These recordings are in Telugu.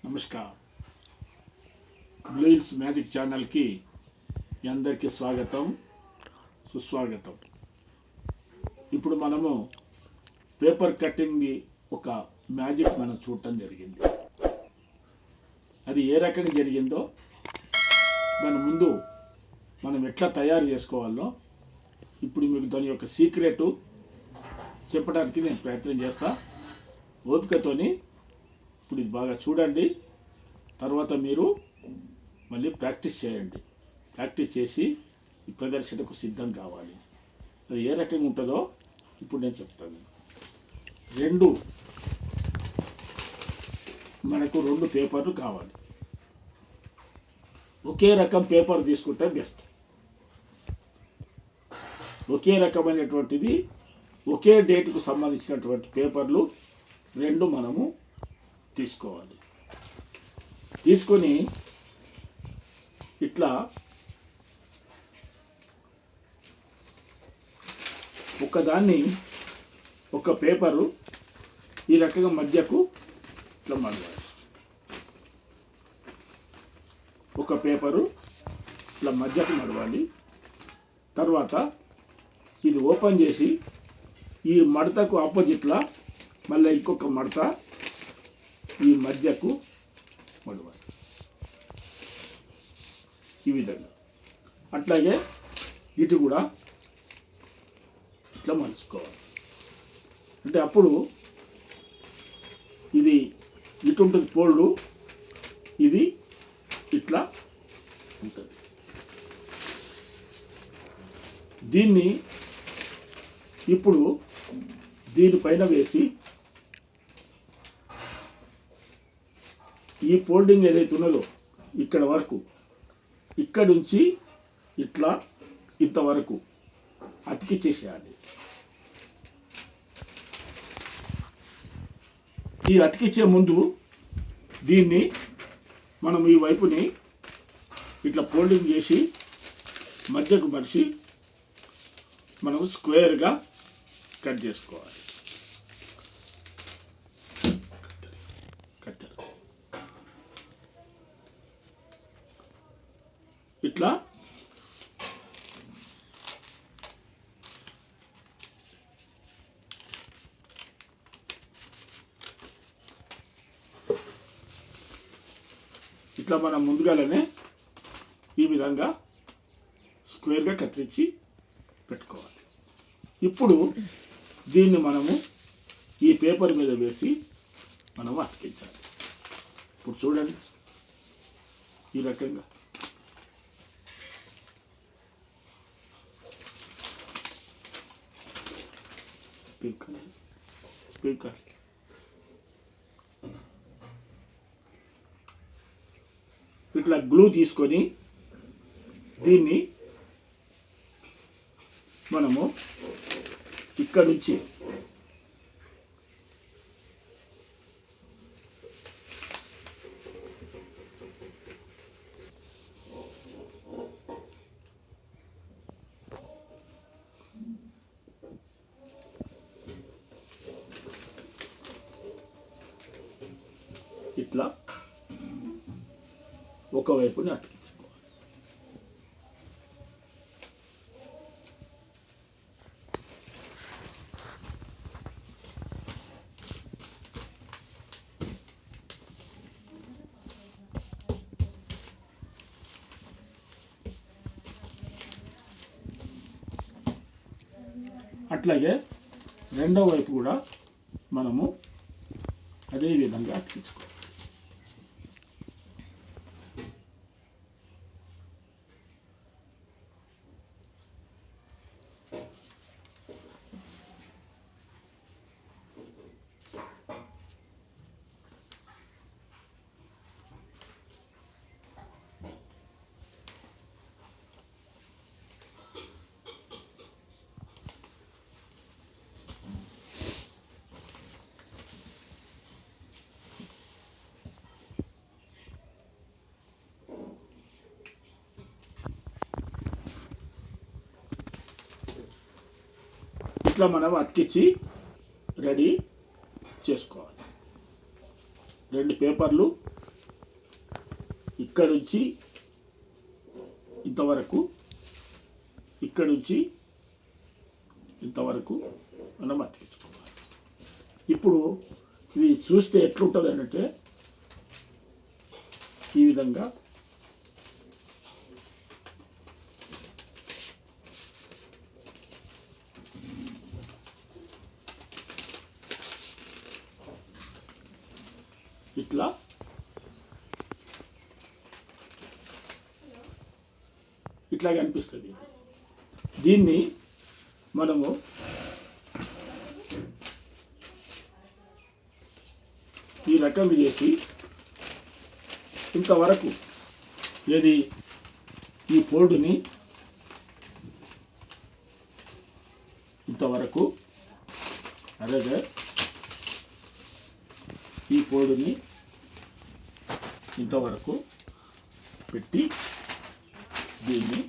నమస్కారం. బ్లూ హిల్స్ మ్యాజిక్ ఛానల్కి మీ అందరికీ స్వాగతం, సుస్వాగతం. ఇప్పుడు మనము పేపర్ కటింగ్ ఒక మ్యాజిక్ మనం చూడటం జరిగింది. అది ఏ రకంగా జరిగిందో దాని ముందు మనం ఎట్లా తయారు చేసుకోవాలో ఇప్పుడు మీకు దాని యొక్క సీక్రెట్ చెప్పడానికి నేను ప్రయత్నం చేస్తా. ఓపికతోని ఇప్పుడు ఇది బాగా చూడండి. తర్వాత మీరు మళ్ళీ ప్రాక్టీస్ చేయండి. ప్రాక్టీస్ చేసి ఈ ప్రదర్శనకు సిద్ధం కావాలి. అది ఏ రకంగా ఉంటుందో ఇప్పుడు నేను చెప్తాను. మనకు రెండు పేపర్లు కావాలి. ఒకే రకం పేపర్ తీసుకుంటే బెస్ట్. ఒకే రకమైనటువంటిది ఒకే డేట్కు సంబంధించినటువంటి పేపర్లు రెండు మనము తీసుకోవాలి. తీసుకొని ఇట్లా ఒకదాన్ని ఒక పేపరు ఈ రకంగా మధ్యకు ఇట్లా మడవాలి. ఒక పేపరు ఇట్లా మధ్యకు మడవాలి. తర్వాత ఇది ఓపెన్ చేసి ఈ మడతకు ఆపోజిట్లా మళ్ళీ ఇంకొక మడత ఈ మధ్యకు మడవాలి. ఈ విధంగా అట్లాగే ఇటు కూడా ఇట్లా మలుచుకోవాలి. అంటే అప్పుడు ఇది ఇటు ఉంటుంది ఫోల్డు, ఇది ఇట్లా ఉంటుంది. దీన్ని ఇప్పుడు దీనిపైన వేసి ఈ ఫోల్డింగ్ ఏదైతే ఉన్నదో ఇక్కడ వరకు, ఇక్కడ నుంచి ఇట్లా ఇంతవరకు అతికిచ్చేసేయాలి. ఈ అతికిచ్చే ముందు దీన్ని మనం ఈ వైపుని ఇట్లా ఫోల్డింగ్ చేసి మధ్యకు మడిచి మనం స్క్వేర్గా కట్ చేసుకోవాలి. కత్తెర ఇట్లా ఇట్లా మనం ముందుగానే ఈ విధంగా స్క్వేర్గా కత్తిరించి పెట్టుకోవాలి. ఇప్పుడు దీన్ని మనము ఈ పేపర్ మీద వేసి మనం అతికించాలి. ఇప్పుడు చూడండి ఈ రకంగా ఇట్లా గ్లూ తీసుకొని దీన్ని మనము ఇక్కడ నుంచి ఇట్లా ఒకవైపుని అతికించుకోవాలి. అట్లాగే రెండో వైపు కూడా మనము అదే విధంగా అతికించుకోవాలి. ఇట్లా మనం అతికించి రెడీ చేసుకోవాలి. రెండు పేపర్లు ఇక్కడ నుంచి ఇంతవరకు, ఇక్కడ నుంచి ఇంతవరకు మనం అతికించుకోవాలి. ఇప్పుడు ఇది చూస్తే ఎట్లుంటుంది అంటే ఈ విధంగా ఇట్లా ఇట్లా కనిపిస్తుంది. దీన్ని మనము ఈ రకంగా చేసి ఇంతవరకు ఏది ఈ ఫోల్డ్ని ఇంతవరకు అలాగే ఈ ఫోల్డ్ని ఇంతవరకు పెట్టి దీన్ని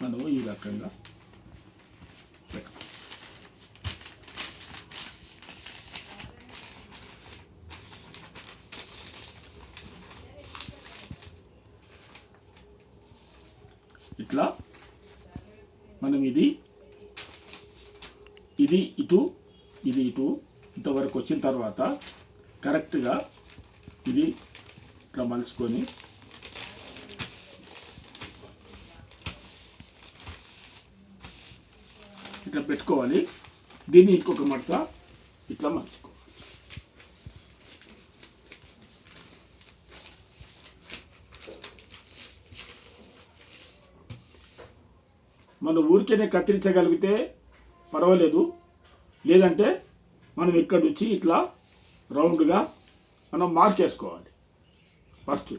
మనము ఈ రకంగా పెట్టుకోవాలి. ఇట్లా మనం ఇది ఇటు ఇది ఇటు ఇంతవరకు వచ్చిన తర్వాత కరెక్ట్గా ఇది ఇట్లా మలుచుకొని ఇట్లా పెట్టుకోవాలి. దీన్ని ఇంకొక మడత ఇట్లా మలుచుకోవాలి. మనం ఊరికేనే కత్తిరించగలిగితే పర్వాలేదు, లేదంటే మనం ఇక్కడి నుంచి ఇట్లా రౌండ్గా మనం మార్క్ వేసుకోవాలి. ఫస్ట్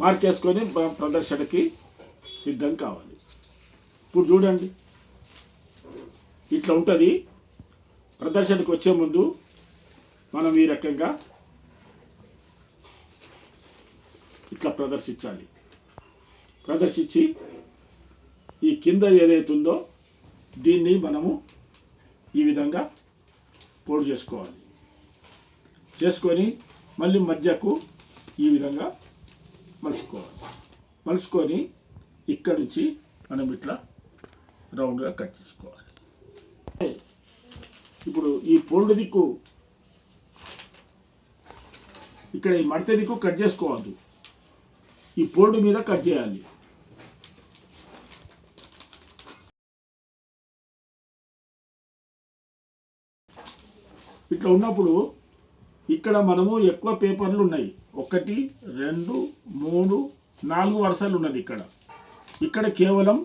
మార్క్ వేసుకొని ప్రదర్శనకి సిద్ధం కావాలి. ఇప్పుడు చూడండి ఇట్లా ఉంటుంది. ప్రదర్శనకు వచ్చే ముందు మనం ఈ రకంగా ఇట్లా ప్రదర్శించాలి. ప్రదర్శించి ఈ కింద ఏదైతుందో దీన్ని మనము ఈ విధంగా పొడి చేసుకోవాలి. చేసుకొని మళ్ళీ మధ్యకు ఈ విధంగా మలుచుకోవాలి. మలుచుకొని ఇక్కడ నుంచి మనం ఇట్లా రౌండ్గా కట్ చేసుకోవాలి. ఇప్పుడు ఈ పొడి దిక్కు ఇక్కడ ఈ మడత దిక్కు కట్ చేసుకోవద్దు, ఈ పొడి మీద కట్ చేయాలి. ఇట్లా ఉన్నప్పుడు ఇక్కడ మనము ఎక్కువ పేపర్లు ఉన్నాయి, 1 2 3 4 వరుసలు ఉన్నది. ఇక్కడ కేవలం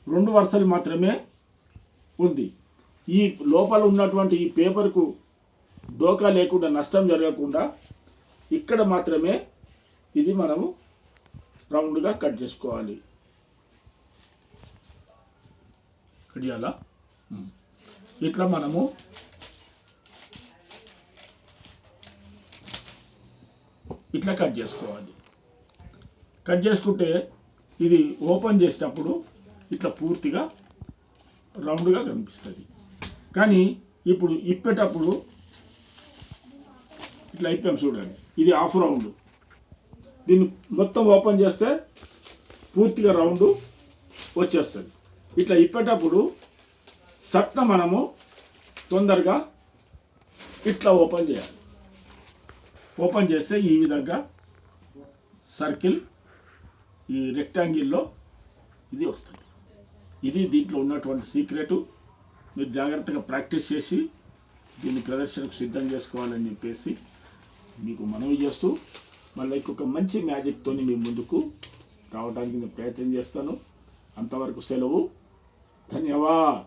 2 వరుసలు మాత్రమే ఉంది. ఈ లోపల ఉన్నటువంటి ఈ పేపర్కు డోకా లేకుండా, నష్టం జరగకుండా ఇక్కడ మాత్రమే ఇది మనము రౌండ్గా కట్ చేసుకోవాలి. కట్ చేయాలా? ఇట్లా మనము ఇట్లా కట్ చేసుకోవాలి. కట్ చేసుకుంటే ఇది ఓపెన్ చేసినప్పుడు ఇట్లా పూర్తిగా రౌండ్గా కనిపిస్తుంది. కానీ ఇప్పుడు ఇప్పేటప్పుడు ఇట్లా ఇప్పాం చూడండి, ఇది హాఫ్ రౌండ్. దీన్ని మొత్తం ఓపెన్ చేస్తే పూర్తిగా రౌండ్ వచ్చేస్తుంది. ఇట్లా ఇప్పేటప్పుడు సట్న మనము తొందరగా ఇట్లా ఓపెన్ చేయాలి. ఓపెన్ చేస్తే ఈ విధంగా సర్కిల్, ఈ రెక్టాంగిల్లో ఇది వస్తుంది. ఇది దీంట్లో ఉన్నటువంటి సీక్రెటు. మీరు జాగ్రత్తగా ప్రాక్టీస్ చేసి దీన్ని ప్రదర్శనకు సిద్ధం చేసుకోవాలని చెప్పేసి మీకు మనవి చేస్తూ మళ్ళీ ఇంకొక మంచి మ్యాజిక్తో మీ ముందుకు రావడానికి నేను ప్రయత్నం చేస్తాను. అంతవరకు సెలవు. ధన్యవాదాలు.